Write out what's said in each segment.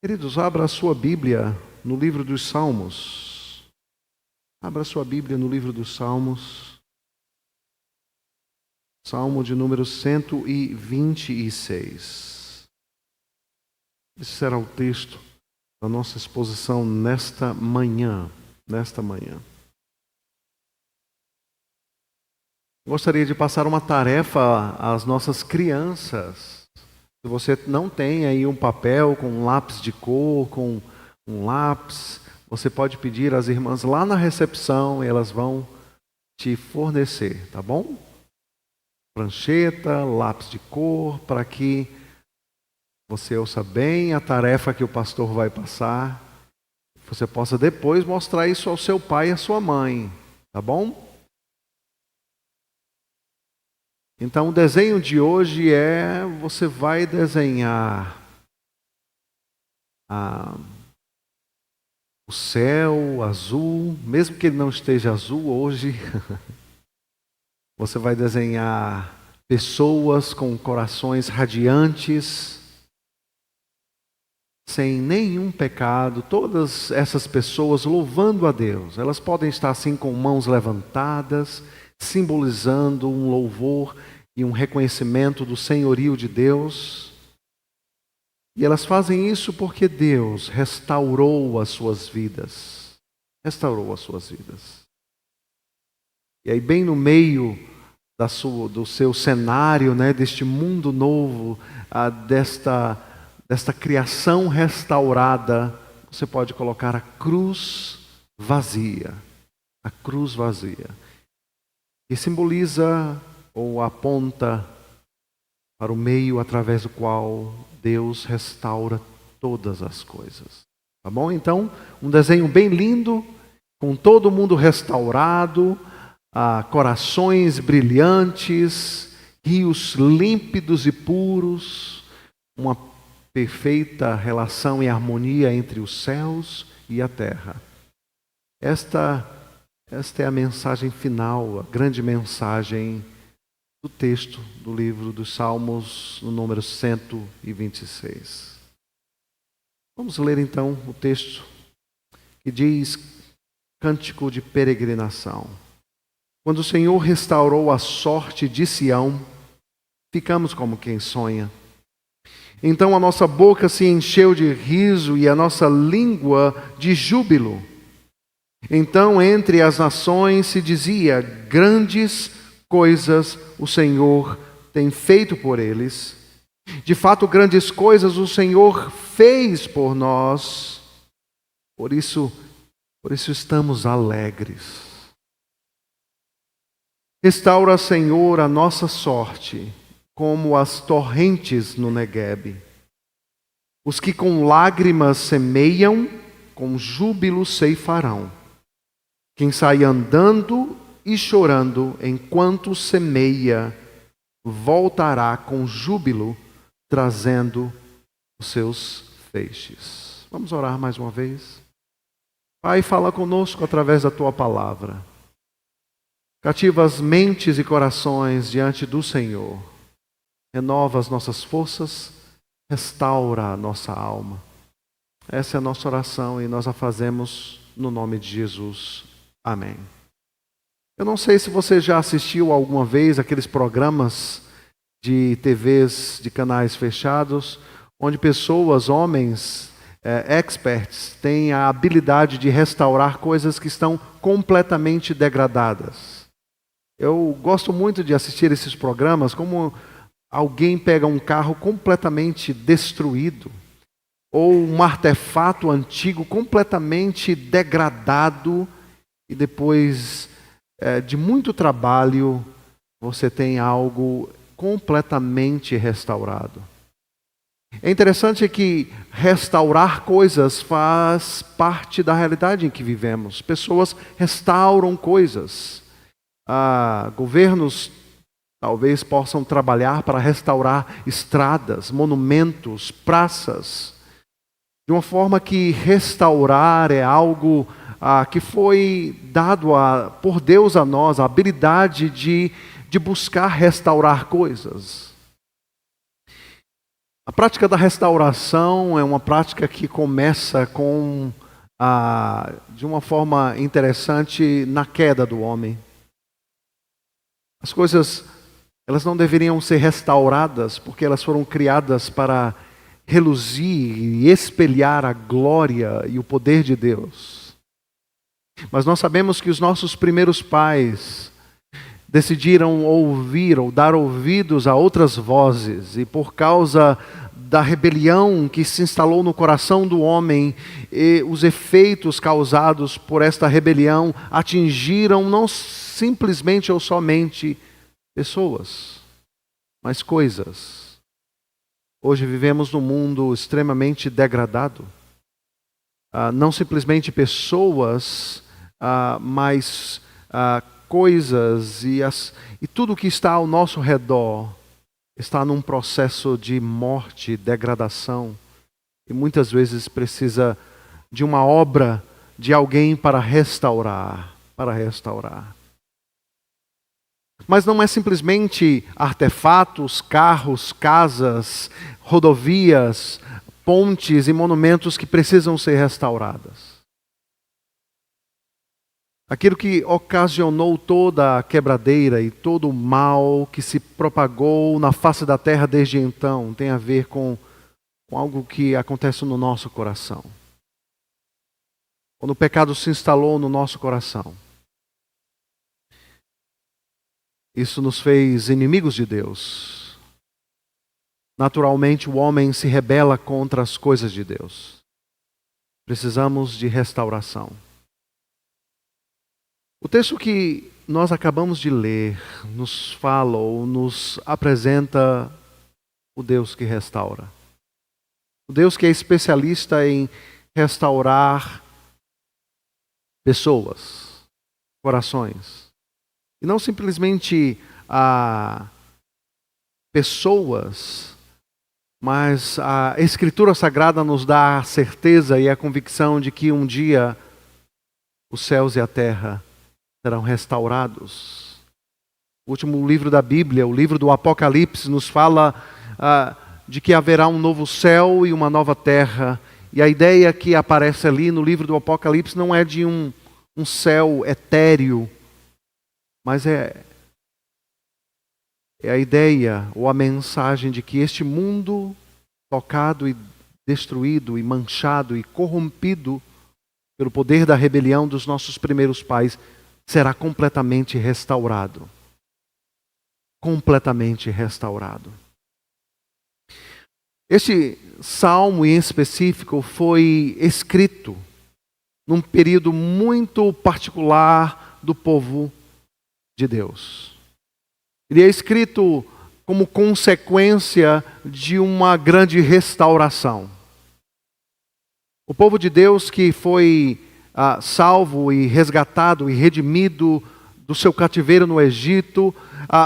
Queridos, abra a sua Bíblia no livro dos Salmos. Abra a sua Bíblia no livro dos Salmos. Salmo de número 126. Esse será o texto da nossa exposição nesta manhã. Gostaria de passar uma tarefa às nossas crianças. Se você não tem aí um papel com um lápis de cor, com um lápis, você pode pedir às irmãs lá na recepção e elas vão te fornecer, tá bom? Prancheta, lápis de cor, para que você ouça bem a tarefa que o pastor vai passar. Você possa depois mostrar isso ao seu pai e à sua mãe, tá bom? Então o desenho de hoje você vai desenhar o céu azul, mesmo que ele não esteja azul hoje. Você vai desenhar pessoas com corações radiantes, sem nenhum pecado, todas essas pessoas louvando a Deus. Elas podem estar assim com mãos levantadas, simbolizando um louvor e um reconhecimento do senhorio de Deus. E elas fazem isso porque Deus restaurou as suas vidas. Restaurou as suas vidas. E aí bem no meio do seu cenário, deste mundo novo, desta criação restaurada, você pode colocar a cruz vazia. A cruz vazia. Que simboliza ou aponta para o meio através do qual Deus restaura todas as coisas. Tá bom? Então, um desenho bem lindo, com todo mundo restaurado, corações brilhantes, rios límpidos e puros, uma perfeita relação e harmonia entre os céus e a terra. Esta é a mensagem final, a grande mensagem do texto do livro dos Salmos, no número 126. Vamos ler então o texto que diz: Cântico de peregrinação. Quando o Senhor restaurou a sorte de Sião, ficamos como quem sonha. Então a nossa boca se encheu de riso e a nossa língua de júbilo. Então, entre as nações se dizia: grandes coisas o Senhor tem feito por eles. De fato, grandes coisas o Senhor fez por nós. Por isso estamos alegres. Restaura, Senhor, a nossa sorte, como as torrentes no Neguebe. Os que com lágrimas semeiam, com júbilo ceifarão. Quem sai andando e chorando enquanto semeia, voltará com júbilo, trazendo os seus feixes. Vamos orar mais uma vez? Pai, fala conosco através da Tua palavra. Cativa as mentes e corações diante do Senhor. Renova as nossas forças, restaura a nossa alma. Essa é a nossa oração e nós a fazemos no nome de Jesus. Amém. Eu não sei se você já assistiu alguma vez aqueles programas de TVs de canais fechados, onde pessoas, homens, experts, têm a habilidade de restaurar coisas que estão completamente degradadas. Eu gosto muito de assistir esses programas, como alguém pega um carro completamente destruído, ou um artefato antigo completamente degradado, e depois de muito trabalho, você tem algo completamente restaurado. É interessante que restaurar coisas faz parte da realidade em que vivemos. Pessoas restauram coisas. Governos talvez possam trabalhar para restaurar estradas, monumentos, praças, de uma forma que restaurar é algo que foi dado por Deus a nós, a habilidade de buscar restaurar coisas. A prática da restauração é uma prática que começa de uma forma interessante na queda do homem. As coisas, elas não deveriam ser restauradas porque elas foram criadas para reluzir e espelhar a glória e o poder de Deus. Mas nós sabemos que os nossos primeiros pais decidiram ouvir ou dar ouvidos a outras vozes, e por causa da rebelião que se instalou no coração do homem, e os efeitos causados por esta rebelião atingiram não simplesmente ou somente pessoas, mas coisas. Hoje vivemos num mundo extremamente degradado. Não simplesmente pessoas, mas coisas e tudo que está ao nosso redor está num processo de morte, degradação, e muitas vezes precisa de uma obra de alguém para restaurar. Mas não é simplesmente artefatos, carros, casas, rodovias, pontes e monumentos que precisam ser restauradas. Aquilo que ocasionou toda a quebradeira e todo o mal que se propagou na face da terra desde então tem a ver com algo que acontece no nosso coração. Quando o pecado se instalou no nosso coração, isso nos fez inimigos de Deus. Naturalmente, o homem se rebela contra as coisas de Deus. Precisamos de restauração. O texto que nós acabamos de ler nos fala ou nos apresenta o Deus que restaura. O Deus que é especialista em restaurar pessoas, corações. E não simplesmente pessoas, mas a Escritura Sagrada nos dá a certeza e a convicção de que um dia os céus e a terra serão restaurados. O último livro da Bíblia, o livro do Apocalipse, nos fala de que haverá um novo céu e uma nova terra. E a ideia que aparece ali no livro do Apocalipse não é de um céu etéreo, mas é a ideia ou a mensagem de que este mundo tocado e destruído e manchado e corrompido pelo poder da rebelião dos nossos primeiros pais será completamente restaurado. Completamente restaurado. Este salmo em específico foi escrito num período muito particular do povo de Deus. Ele é escrito como consequência de uma grande restauração. O povo de Deus que foi salvo e resgatado e redimido do seu cativeiro no Egito,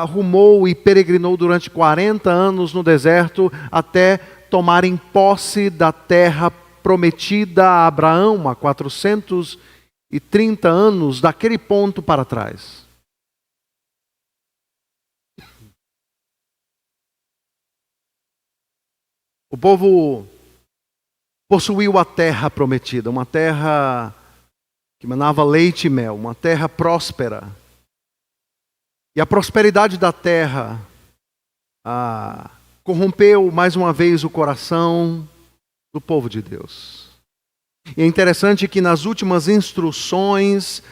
rumou e peregrinou durante 40 anos no deserto até tomarem posse da terra prometida a Abraão há 430 anos, daquele ponto para trás. O povo possuiu a terra prometida, uma terra que manava leite e mel, uma terra próspera. E a prosperidade da terra corrompeu mais uma vez o coração do povo de Deus. E é interessante que nas últimas instruções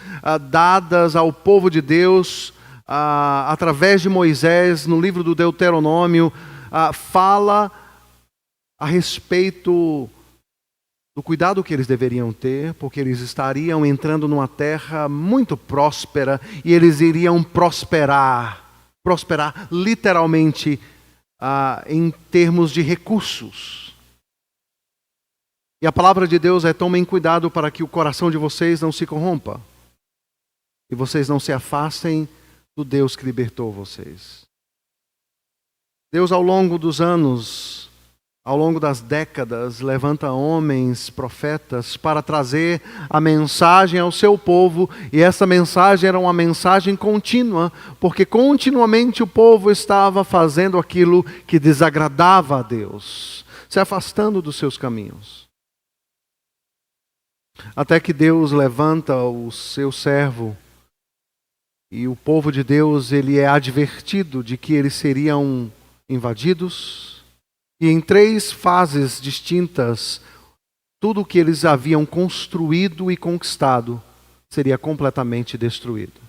dadas ao povo de Deus, através de Moisés, no livro do Deuteronômio, fala a respeito do cuidado que eles deveriam ter, porque eles estariam entrando numa terra muito próspera e eles iriam prosperar literalmente em termos de recursos. E a palavra de Deus é: tomem cuidado para que o coração de vocês não se corrompa e vocês não se afastem do Deus que libertou vocês. Deus, ao longo dos anos, ao longo das décadas, levanta homens, profetas, para trazer a mensagem ao seu povo, e essa mensagem era uma mensagem contínua, porque continuamente o povo estava fazendo aquilo que desagradava a Deus, se afastando dos seus caminhos. Até que Deus levanta o seu servo, e o povo de Deus ele é advertido de que eles seriam invadidos, e em 3 fases distintas, tudo o que eles haviam construído e conquistado seria completamente destruído.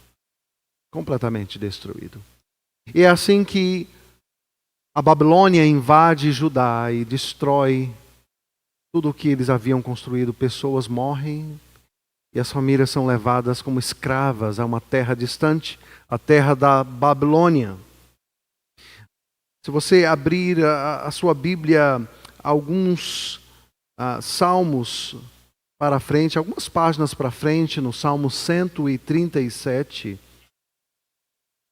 Completamente destruído. E é assim que a Babilônia invade Judá e destrói tudo o que eles haviam construído. Pessoas morrem e as famílias são levadas como escravas a uma terra distante, a terra da Babilônia. Se você abrir a sua Bíblia, alguns salmos para frente, algumas páginas para frente, no Salmo 137,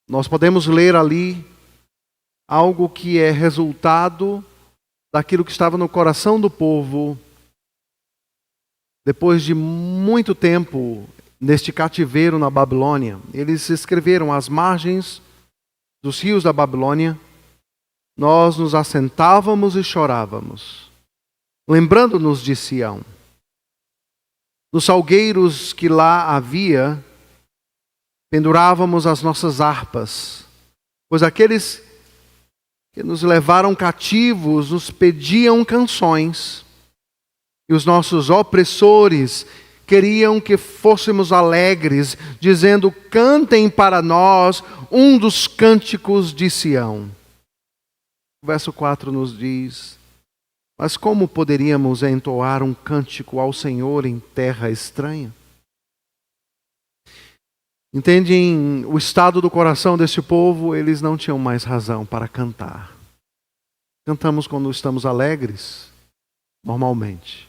nós podemos ler ali algo que é resultado daquilo que estava no coração do povo depois de muito tempo neste cativeiro na Babilônia. Eles escreveram: às margens dos rios da Babilônia, nós nos assentávamos e chorávamos, lembrando-nos de Sião. Nos salgueiros que lá havia, pendurávamos as nossas harpas, pois aqueles que nos levaram cativos nos pediam canções, e os nossos opressores queriam que fôssemos alegres, dizendo: cantem para nós um dos cânticos de Sião. O verso 4 nos diz: mas como poderíamos entoar um cântico ao Senhor em terra estranha? Entendem o estado do coração deste povo? Eles não tinham mais razão para cantar. Cantamos quando estamos alegres, normalmente.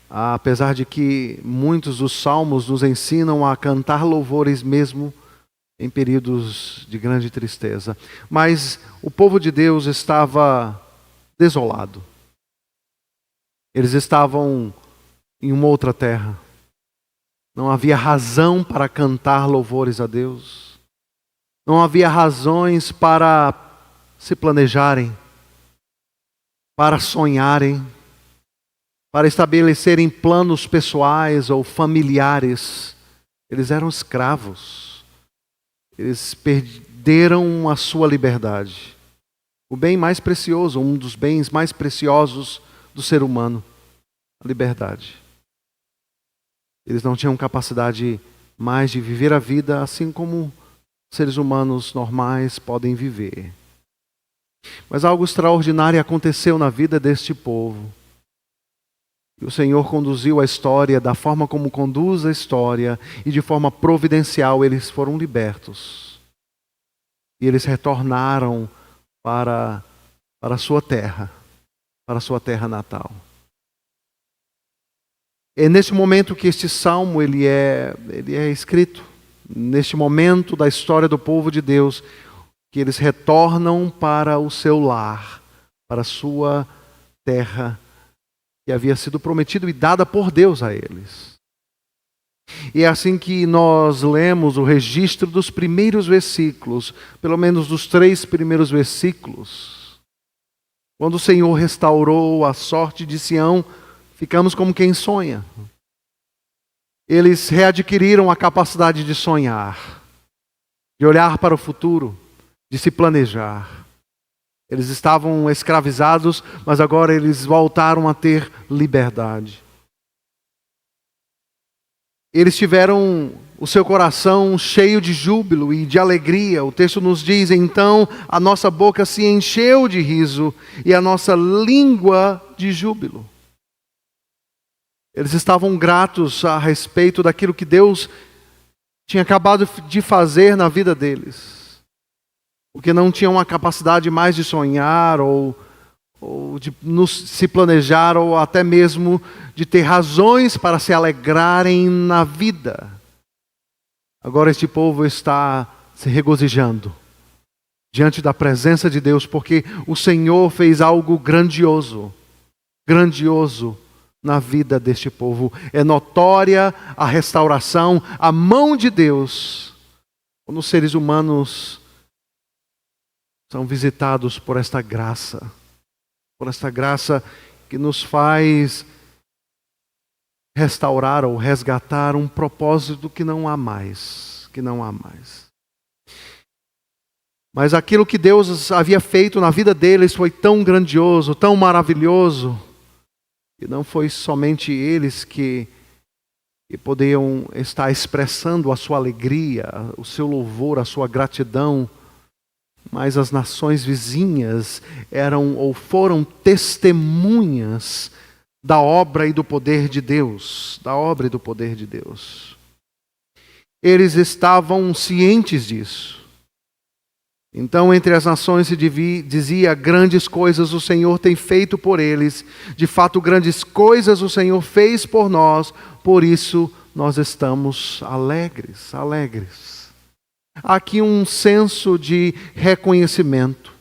Apesar de que muitos dos salmos nos ensinam a cantar louvores mesmo em períodos de grande tristeza. Mas o povo de Deus estava desolado. Eles estavam em uma outra terra. Não havia razão para cantar louvores a Deus. Não havia razões para se planejarem, para sonharem, para estabelecerem planos pessoais ou familiares. Eles eram escravos. Eles perderam a sua liberdade. O bem mais precioso, um dos bens mais preciosos do ser humano, a liberdade. Eles não tinham capacidade mais de viver a vida assim como seres humanos normais podem viver. Mas algo extraordinário aconteceu na vida deste povo. E o Senhor conduziu a história da forma como conduz a história, e de forma providencial eles foram libertos. E eles retornaram para a sua terra, para a sua terra natal. É neste momento que este salmo ele é escrito, neste momento da história do povo de Deus, que eles retornam para o seu lar, para a sua terra, que havia sido prometido e dada por Deus a eles. E é assim que nós lemos o registro dos primeiros versículos, pelo menos dos 3 primeiros versículos. Quando o Senhor restaurou a sorte de Sião, ficamos como quem sonha. Eles readquiriram a capacidade de sonhar, de olhar para o futuro, de se planejar. Eles estavam escravizados, mas agora eles voltaram a ter liberdade. Eles tiveram o seu coração cheio de júbilo e de alegria. O texto nos diz: então a nossa boca se encheu de riso e a nossa língua de júbilo. Eles estavam gratos a respeito daquilo que Deus tinha acabado de fazer na vida deles. Porque não tinham a capacidade mais de sonhar, ou de se planejar, ou até mesmo de ter razões para se alegrarem na vida. Agora este povo está se regozijando diante da presença de Deus, porque o Senhor fez algo grandioso, grandioso na vida deste povo. É notória a restauração, a mão de Deus, quando os seres humanos são visitados por esta graça que nos faz restaurar ou resgatar um propósito que não há mais, Mas aquilo que Deus havia feito na vida deles foi tão grandioso, tão maravilhoso, que não foi somente eles que podiam estar expressando a sua alegria, o seu louvor, a sua gratidão, mas as nações vizinhas eram ou foram testemunhas da obra e do poder de Deus, Eles estavam cientes disso. Então, entre as nações se dizia: grandes coisas o Senhor tem feito por eles. De fato, grandes coisas o Senhor fez por nós. Por isso, nós estamos alegres. Há aqui um senso de reconhecimento.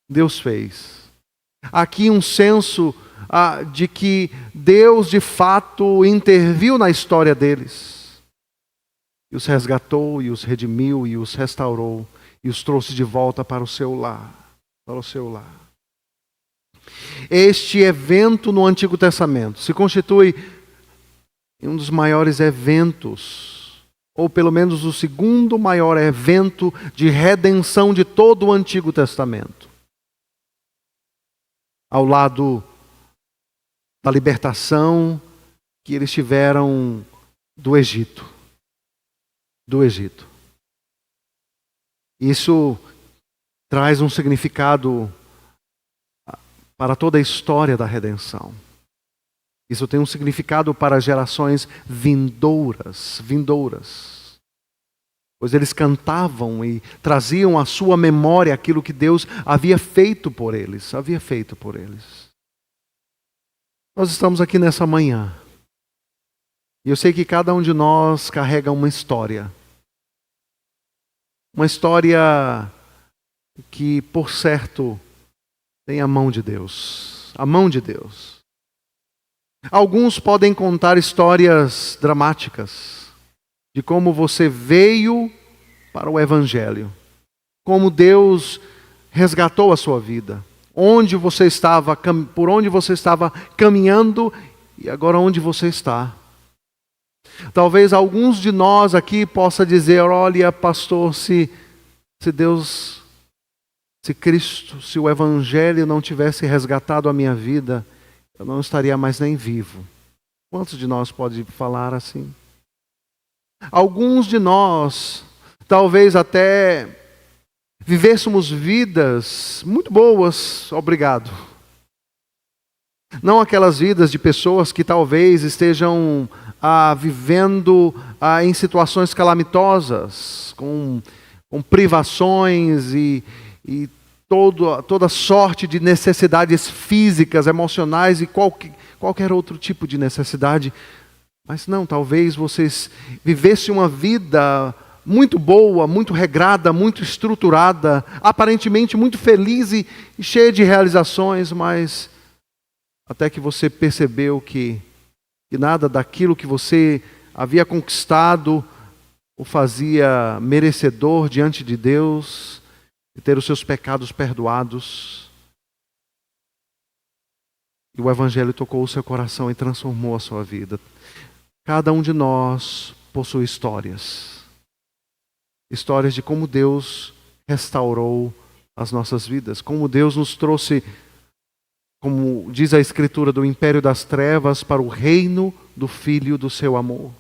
Deus fez. Há aqui um senso de que Deus, de fato, interviu na história deles. E os resgatou, e os redimiu, e os restaurou. E os trouxe de volta para o seu lar. Este evento no Antigo Testamento se constitui em um dos maiores eventos, ou pelo menos o segundo maior evento de redenção de todo o Antigo Testamento. Ao lado da libertação que eles tiveram do Egito. Isso traz um significado para toda a história da redenção. Isso tem um significado para gerações vindouras. Pois eles cantavam e traziam à sua memória aquilo que Deus havia feito por eles. Nós estamos aqui nessa manhã. E eu sei que cada um de nós carrega uma história. Uma história que, por certo, tem a mão de Deus. Alguns podem contar histórias dramáticas de como você veio para o Evangelho, como Deus resgatou a sua vida, por onde você estava caminhando e agora onde você está. Talvez alguns de nós aqui possa dizer: olha, pastor, se Deus, se Cristo, se o Evangelho não tivesse resgatado a minha vida, eu não estaria mais nem vivo. Quantos de nós pode falar assim? Alguns de nós, talvez até vivêssemos vidas muito boas, obrigado. Não aquelas vidas de pessoas que talvez estejam vivendo em situações calamitosas, com privações e toda sorte de necessidades físicas, emocionais e qualquer outro tipo de necessidade. Mas não, talvez vocês vivessem uma vida muito boa, muito regrada, muito estruturada, aparentemente muito feliz e cheia de realizações, mas até que você percebeu que nada daquilo que você havia conquistado o fazia merecedor diante de Deus e ter os seus pecados perdoados. E o Evangelho tocou o seu coração e transformou a sua vida. Cada um de nós possui histórias. Histórias de como Deus restaurou as nossas vidas, como Deus nos trouxe, como diz a Escritura, do império das trevas para o reino do Filho do seu amor.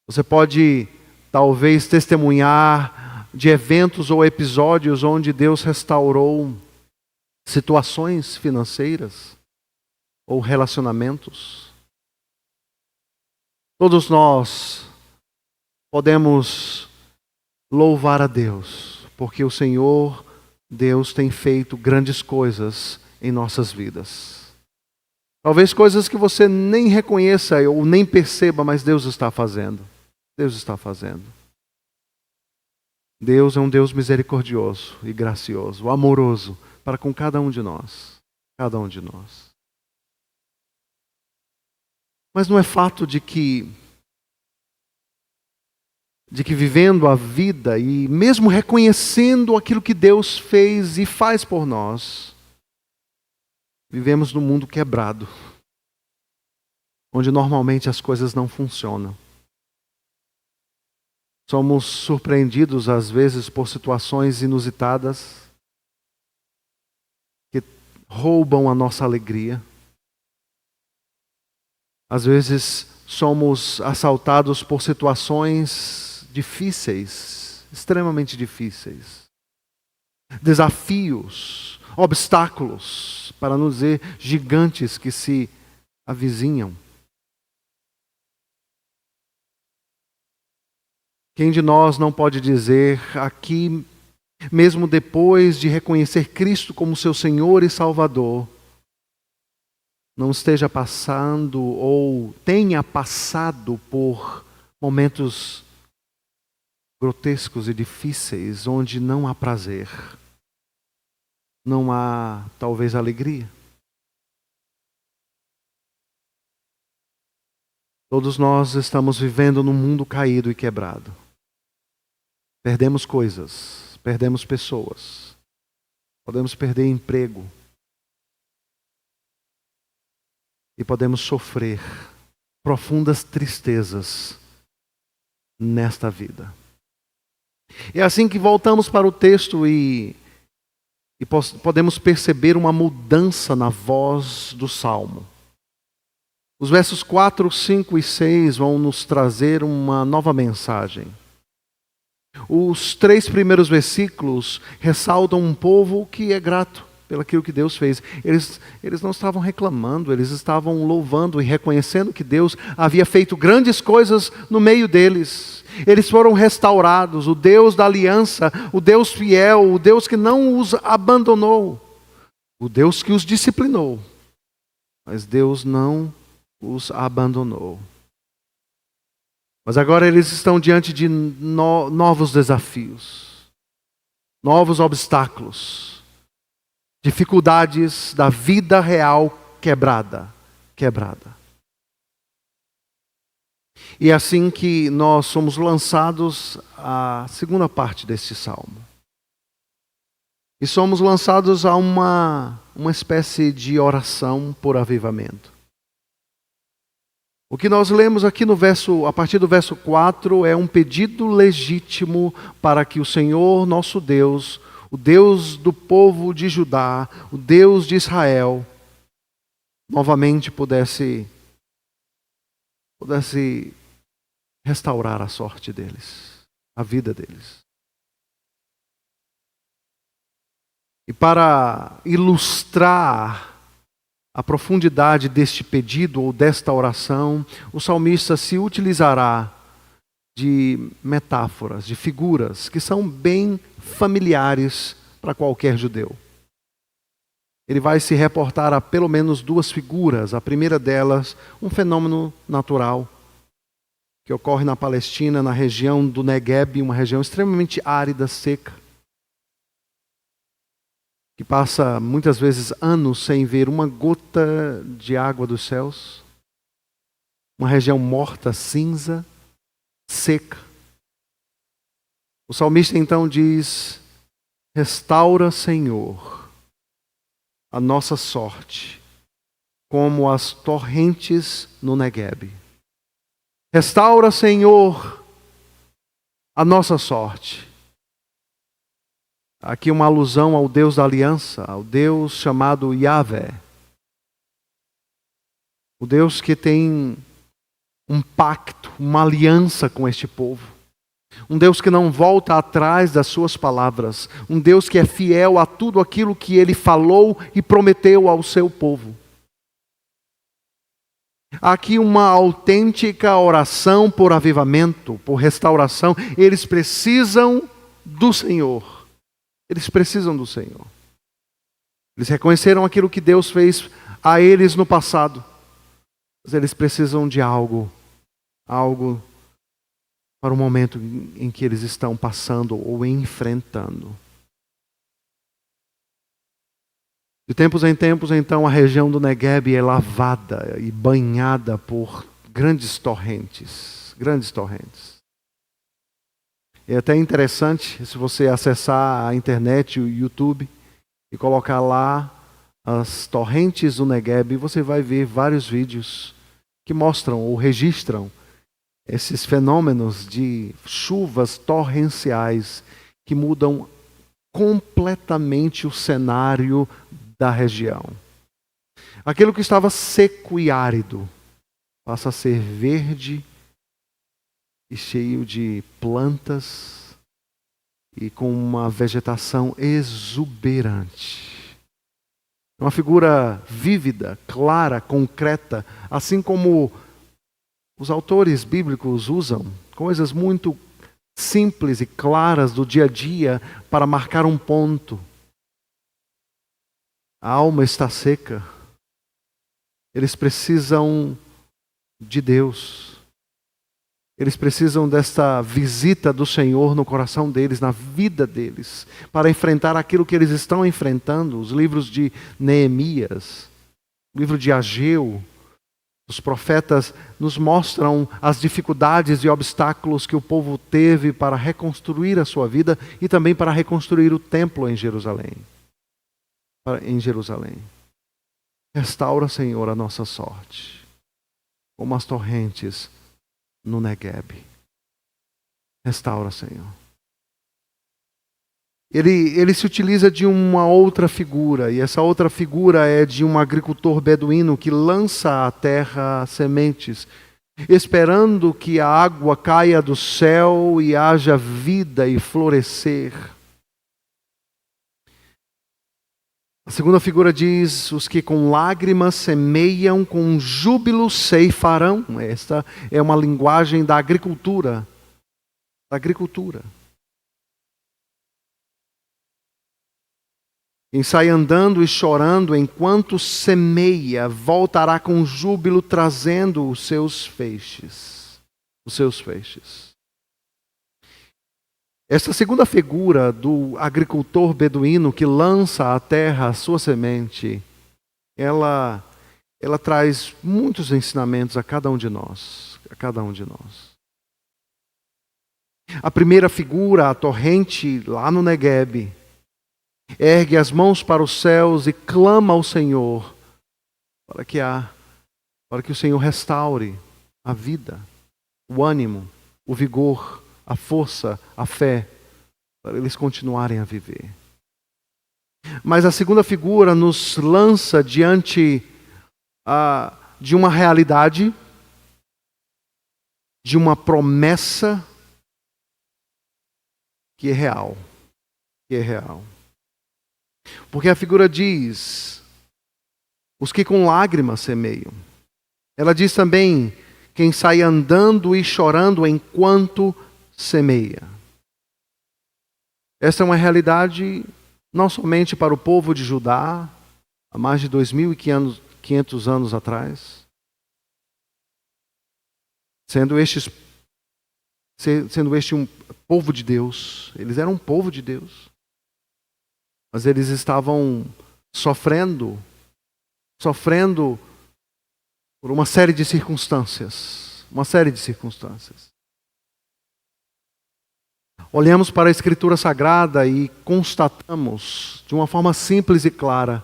Você pode, talvez, testemunhar de eventos ou episódios onde Deus restaurou situações financeiras ou relacionamentos. Todos nós podemos louvar a Deus, porque o Senhor Deus tem feito grandes coisas em nossas vidas. Talvez coisas que você nem reconheça ou nem perceba, mas Deus está fazendo. Deus é um Deus misericordioso e gracioso, amoroso para com cada um de nós. Cada um de nós. Mas não é fato de que vivendo a vida e mesmo reconhecendo aquilo que Deus fez e faz por nós, vivemos num mundo quebrado, onde normalmente as coisas não funcionam. Somos surpreendidos às vezes por situações inusitadas que roubam a nossa alegria. Às vezes somos assaltados por situações difíceis, extremamente difíceis. Desafios, obstáculos, para não dizer gigantes que se avizinham. Quem de nós não pode dizer aqui, mesmo depois de reconhecer Cristo como seu Senhor e Salvador, não esteja passando ou tenha passado por momentos grotescos e difíceis, onde não há prazer, não há talvez alegria? Todos nós estamos vivendo num mundo caído e quebrado. Perdemos coisas, perdemos pessoas, podemos perder emprego e podemos sofrer profundas tristezas nesta vida. É assim que voltamos para o texto e podemos perceber uma mudança na voz do Salmo. Os versos 4, 5 e 6 vão nos trazer uma nova mensagem. Os 3 primeiros versículos ressaltam um povo que é grato pelo que Deus fez. Eles não estavam reclamando, eles estavam louvando e reconhecendo que Deus havia feito grandes coisas no meio deles. Eles foram restaurados, o Deus da aliança, o Deus fiel, o Deus que não os abandonou, o Deus que os disciplinou, mas Deus não os abandonou. Mas agora eles estão diante de novos desafios, novos obstáculos, dificuldades da vida real quebrada. E é assim que nós somos lançados à segunda parte deste salmo. E somos lançados a uma espécie de oração por avivamento. O que nós lemos aqui a partir do verso 4 é um pedido legítimo para que o Senhor nosso Deus, o Deus do povo de Judá, o Deus de Israel, novamente pudesse restaurar a sorte deles, a vida deles. E para ilustrar a profundidade deste pedido ou desta oração, o salmista se utilizará de metáforas, de figuras que são bem familiares para qualquer judeu. Ele vai se reportar a pelo menos 2 figuras. A primeira delas, um fenômeno natural que ocorre na Palestina, na região do Negueb, uma região extremamente árida, seca, que passa muitas vezes anos sem ver uma gota de água dos céus. Uma região morta, cinza, seca. O salmista então diz: restaura, Senhor, a nossa sorte, como as torrentes no Negueb. Restaura, Senhor, a nossa sorte. Aqui uma alusão ao Deus da aliança, ao Deus chamado Yahvé. O Deus que tem um pacto, uma aliança com este povo. Um Deus que não volta atrás das suas palavras. Um Deus que é fiel a tudo aquilo que Ele falou e prometeu ao seu povo. Aqui uma autêntica oração por avivamento, por restauração. Eles precisam do Senhor. Eles precisam do Senhor. Eles reconheceram aquilo que Deus fez a eles no passado. Mas eles precisam de algo para o momento em que eles estão passando ou enfrentando. De tempos em tempos, então, a região do Negueb é lavada e banhada por grandes torrentes. Grandes torrentes. É até interessante, se você acessar a internet, o YouTube, e colocar lá as torrentes do Negueb, você vai ver vários vídeos que mostram ou registram esses fenômenos de chuvas torrenciais que mudam completamente o cenário da região. Aquilo que estava seco e árido passa a ser verde e cheio de plantas e com uma vegetação exuberante. Uma figura vívida, clara, concreta, assim como os autores bíblicos usam coisas muito simples e claras do dia a dia para marcar um ponto. A alma está seca. Eles precisam de Deus. Eles precisam desta visita do Senhor no coração deles, na vida deles, para enfrentar aquilo que eles estão enfrentando. Os livros de Neemias, o livro de Ageu, os profetas nos mostram as dificuldades e obstáculos que o povo teve para reconstruir a sua vida e também para reconstruir o templo em Jerusalém. Restaura, Senhor, a nossa sorte, como as torrentes no Negueb. Restaura, Senhor. Ele se utiliza de uma outra figura, e essa outra figura é de um agricultor beduíno que lança à terra sementes, esperando que a água caia do céu e haja vida e florescer. A segunda figura diz: os que com lágrimas semeiam, com júbilo ceifarão. Esta é uma linguagem da agricultura. Quem sai andando e chorando enquanto semeia, voltará com júbilo trazendo os seus feixes. Essa segunda figura do agricultor beduíno que lança à terra a sua semente, ela traz muitos ensinamentos a cada um de nós. A primeira figura, a torrente lá no Negueb, ergue as mãos para os céus e clama ao Senhor para que o Senhor restaure a vida, o ânimo, o vigor, a força, a fé, para eles continuarem a viver. Mas a segunda figura nos lança diante de uma realidade, de uma promessa que é real. Porque a figura diz: os que com lágrimas semeiam. Ela diz também: quem sai andando e chorando enquanto semeia. Essa é uma realidade não somente para o povo de Judá, há mais de 2.500 anos atrás, sendo este um povo de Deus. Eles eram um povo de Deus, mas eles estavam sofrendo por uma série de circunstâncias. Olhamos para a Escritura Sagrada e constatamos, de uma forma simples e clara,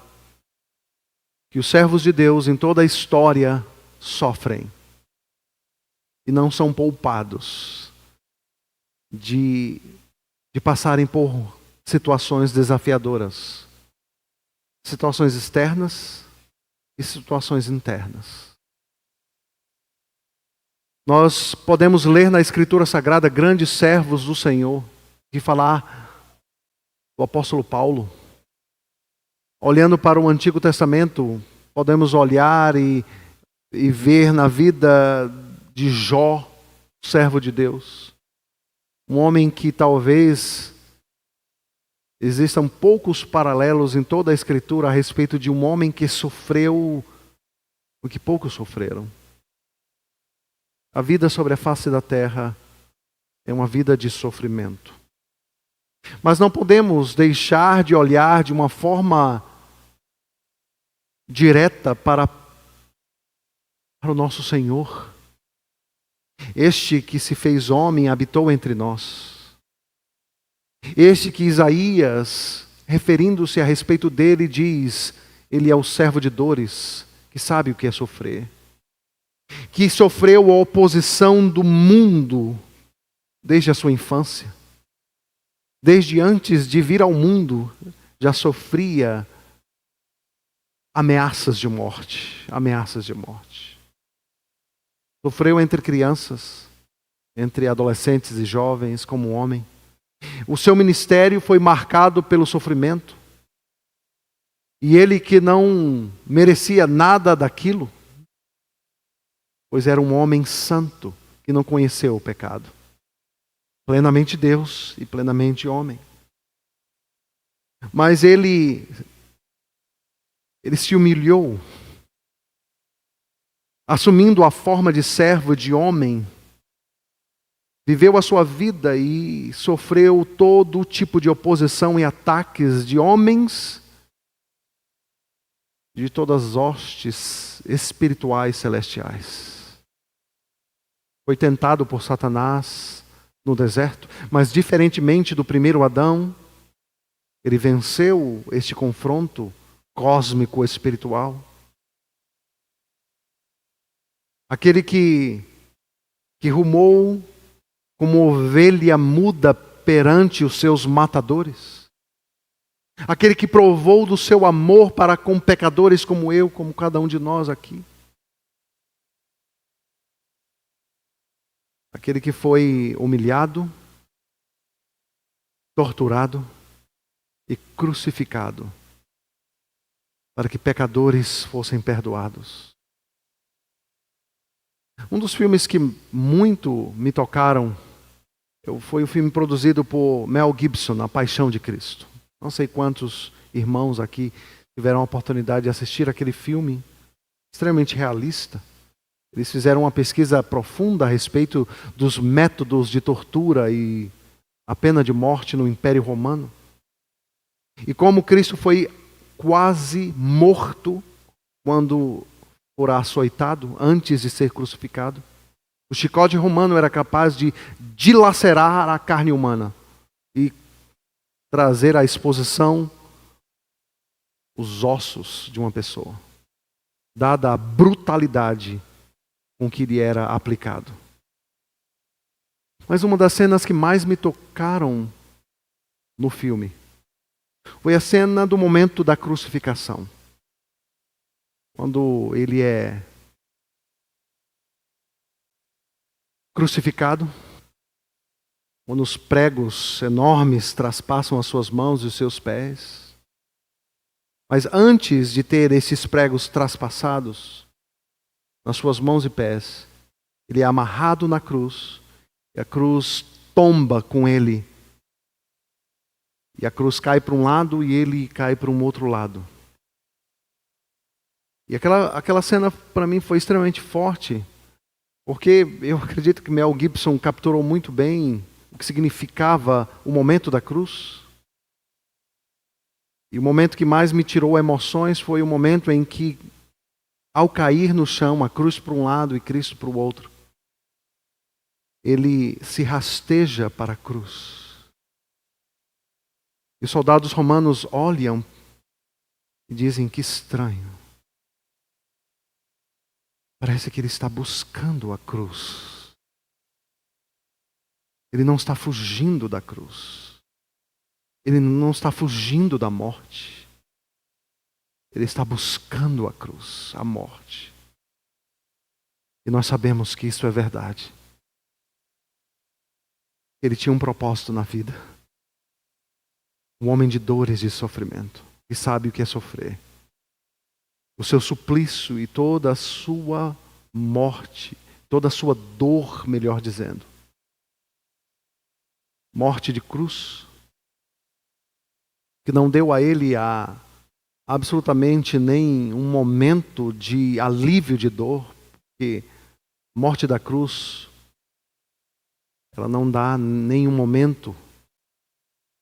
que os servos de Deus em toda a história sofrem e não são poupados de passarem por situações desafiadoras, situações externas e situações internas. Nós podemos ler na Escritura Sagrada grandes servos do Senhor, e falar do apóstolo Paulo. Olhando para o Antigo Testamento, podemos olhar e ver na vida de Jó, servo de Deus. Um homem que talvez existam poucos paralelos em toda a Escritura a respeito de um homem que sofreu o que poucos sofreram. A vida sobre a face da terra É uma vida de sofrimento. Mas não podemos deixar de olhar de uma forma direta para o nosso Senhor. Este que se fez homem habitou entre nós. Este que Isaías, referindo-se a respeito dele, diz: ele é o servo de dores, que sabe o que é sofrer. Que sofreu a oposição do mundo desde a sua infância. Desde antes de vir ao mundo, já sofria ameaças de morte. Ameaças de morte. Sofreu entre crianças, entre adolescentes e jovens, como homem. O seu ministério foi marcado pelo sofrimento. E ele que não merecia nada daquilo, pois era um homem santo que não conheceu o pecado. Plenamente Deus e plenamente homem. Mas ele se humilhou, assumindo a forma de servo, de homem, viveu a sua vida e sofreu todo tipo de oposição e ataques de homens, de todas as hostes espirituais celestiais. Foi tentado por Satanás no deserto, mas diferentemente do primeiro Adão, ele venceu este confronto cósmico espiritual. Aquele que rumou como ovelha muda perante os seus matadores. Aquele que provou do seu amor para com pecadores como eu, como cada um de nós aqui. Aquele que foi humilhado, torturado e crucificado para que pecadores fossem perdoados. Um dos filmes que muito me tocaram foi o filme produzido por Mel Gibson, A Paixão de Cristo. Não sei quantos irmãos aqui tiveram a oportunidade de assistir aquele filme, extremamente realista. Eles fizeram uma pesquisa profunda a respeito dos métodos de tortura e a pena de morte no Império Romano. E como Cristo foi quase morto quando fora açoitado, antes de ser crucificado. O chicote romano era capaz de dilacerar a carne humana e trazer à exposição os ossos de uma pessoa, dada a brutalidade com que lhe era aplicado. Mas uma das cenas que mais me tocaram no filme foi a cena do momento da crucificação. Quando ele é crucificado, quando os pregos enormes traspassam as suas mãos e os seus pés. Mas antes de ter esses pregos traspassados nas suas mãos e pés, ele é amarrado na cruz, e a cruz tomba com ele. E a cruz cai para um lado e ele cai para um outro lado. E aquela cena para mim foi extremamente forte, porque eu acredito que Mel Gibson capturou muito bem o que significava o momento da cruz. E o momento que mais me tirou emoções foi o momento em que, ao cair no chão, a cruz para um lado e Cristo para o outro, ele se rasteja para a cruz. E os soldados romanos olham e dizem: que estranho. Parece que ele está buscando a cruz. Ele não está fugindo da cruz. Ele não está fugindo da morte. Ele está buscando a cruz, a morte. E nós sabemos que isso é verdade. Ele tinha um propósito na vida. Um homem de dores e sofrimento, que sabe o que é sofrer. O seu suplício e toda a sua morte, toda a sua dor, melhor dizendo. Morte de cruz, que não deu a ele absolutamente nem um momento de alívio de dor, porque morte da cruz Ela não dá nenhum momento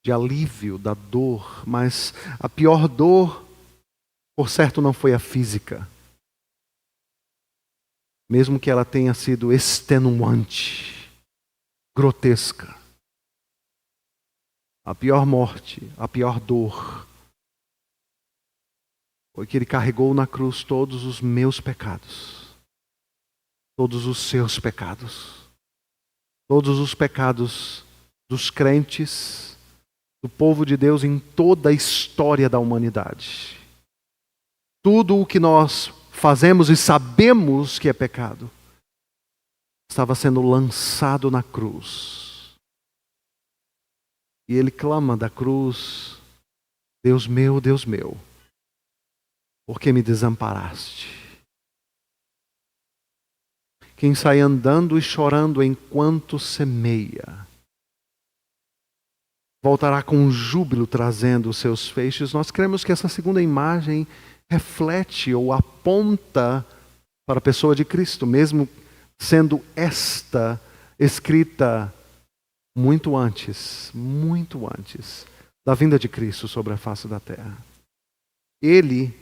de alívio da dor, mas a pior dor, por certo, não foi a física. Mesmo que ela tenha sido extenuante, grotesca. A pior morte, a pior dor, foi que ele carregou na cruz todos os meus pecados, todos os seus pecados, todos os pecados dos crentes, do povo de Deus em toda a história da humanidade. Tudo o que nós fazemos e sabemos que é pecado, estava sendo lançado na cruz. E ele clama da cruz: Deus meu, por que me desamparaste? Quem sai andando e chorando enquanto semeia, voltará com júbilo trazendo os seus feixes. Nós cremos que essa segunda imagem reflete ou aponta para a pessoa de Cristo, mesmo sendo esta escrita muito antes da vinda de Cristo sobre a face da terra. Ele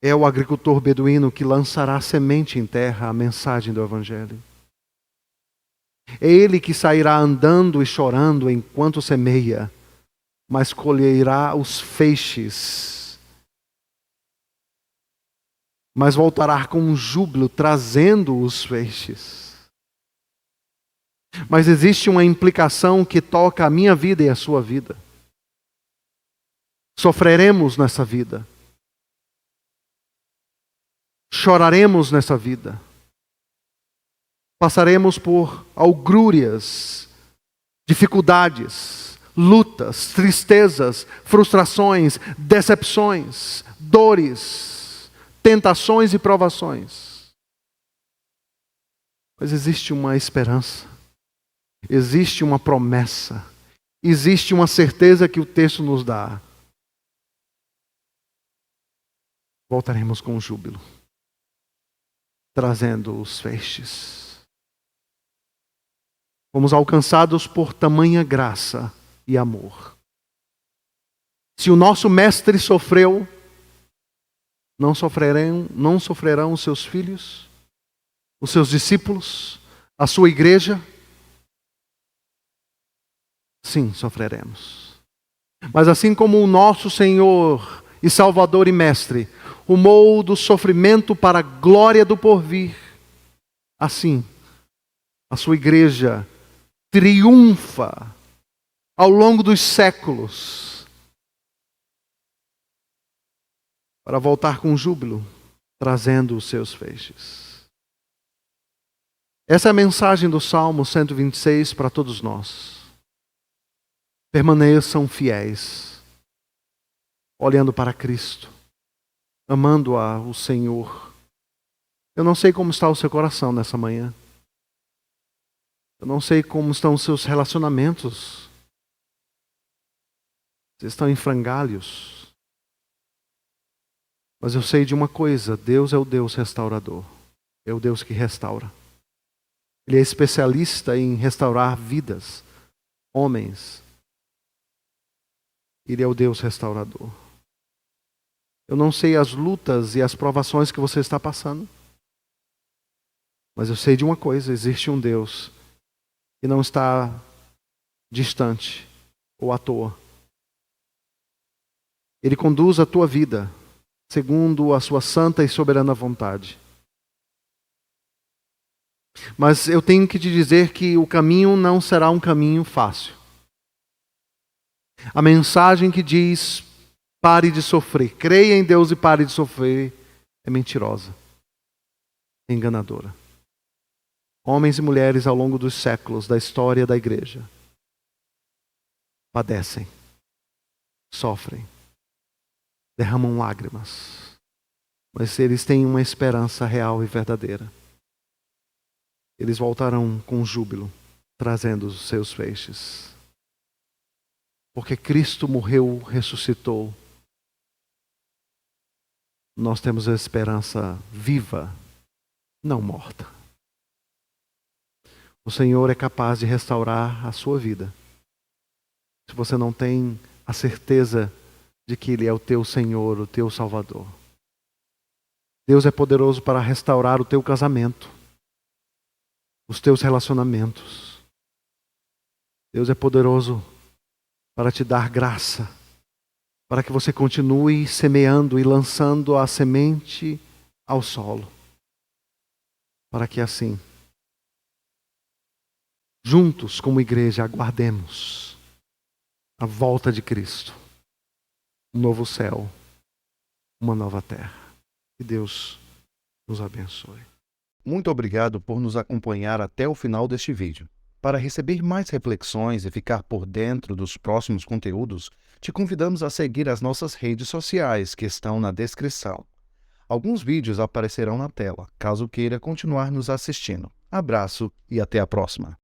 é o agricultor beduíno que lançará semente em terra, a mensagem do Evangelho. É ele que sairá andando e chorando enquanto semeia, mas colherá os feixes. Mas voltará com um júbilo trazendo os feixes. Mas existe uma implicação que toca a minha vida e a sua vida. Sofreremos nessa vida. Choraremos nessa vida. Passaremos por agrúrias, dificuldades, lutas, tristezas, frustrações, decepções, dores, tentações e provações. Mas existe uma esperança, existe uma promessa, existe uma certeza que o texto nos dá. Voltaremos com júbilo, trazendo os feixes. Fomos alcançados por tamanha graça e amor. Se o nosso mestre sofreu, não sofrerão os seus filhos, os seus discípulos, a sua igreja? Sim, sofreremos. Mas assim como o nosso Senhor e Salvador e Mestre rumou do sofrimento para a glória do porvir, assim a sua igreja triunfa ao longo dos séculos para voltar com júbilo, trazendo os seus feixes. Essa é a mensagem do Salmo 126 para todos nós. Permaneçam fiéis, olhando para Cristo, amando o Senhor. Eu não sei como está o seu coração nessa manhã. Eu não sei como estão os seus relacionamentos. Vocês estão em frangalhos. Mas eu sei de uma coisa: Deus é o Deus restaurador. É o Deus que restaura. Ele é especialista em restaurar vidas, homens. Ele é o Deus restaurador. Eu não sei as lutas e as provações que você está passando. Mas eu sei de uma coisa: existe um Deus que não está distante ou à toa. Ele conduz a tua vida segundo a sua santa e soberana vontade. Mas eu tenho que te dizer que o caminho não será um caminho fácil. A mensagem que diz: pare de sofrer, creia em Deus e pare de sofrer, é mentirosa, é enganadora. Homens e mulheres ao longo dos séculos da história da igreja padecem, sofrem, derramam lágrimas, mas eles têm uma esperança real e verdadeira. Eles voltarão com júbilo, trazendo os seus feixes. Porque Cristo morreu, ressuscitou. Nós temos a esperança viva, não morta. O Senhor é capaz de restaurar a sua vida. Se você não tem a certeza de que Ele é o teu Senhor, o teu Salvador. Deus é poderoso para restaurar o teu casamento, os teus relacionamentos. Deus é poderoso para te dar graça, para que você continue semeando e lançando a semente ao solo. Para que assim, juntos como igreja, aguardemos a volta de Cristo, um novo céu, uma nova terra. Que Deus nos abençoe. Muito obrigado por nos acompanhar até o final deste vídeo. Para receber mais reflexões e ficar por dentro dos próximos conteúdos, te convidamos a seguir as nossas redes sociais que estão na descrição. Alguns vídeos aparecerão na tela, caso queira continuar nos assistindo. Abraço e até a próxima!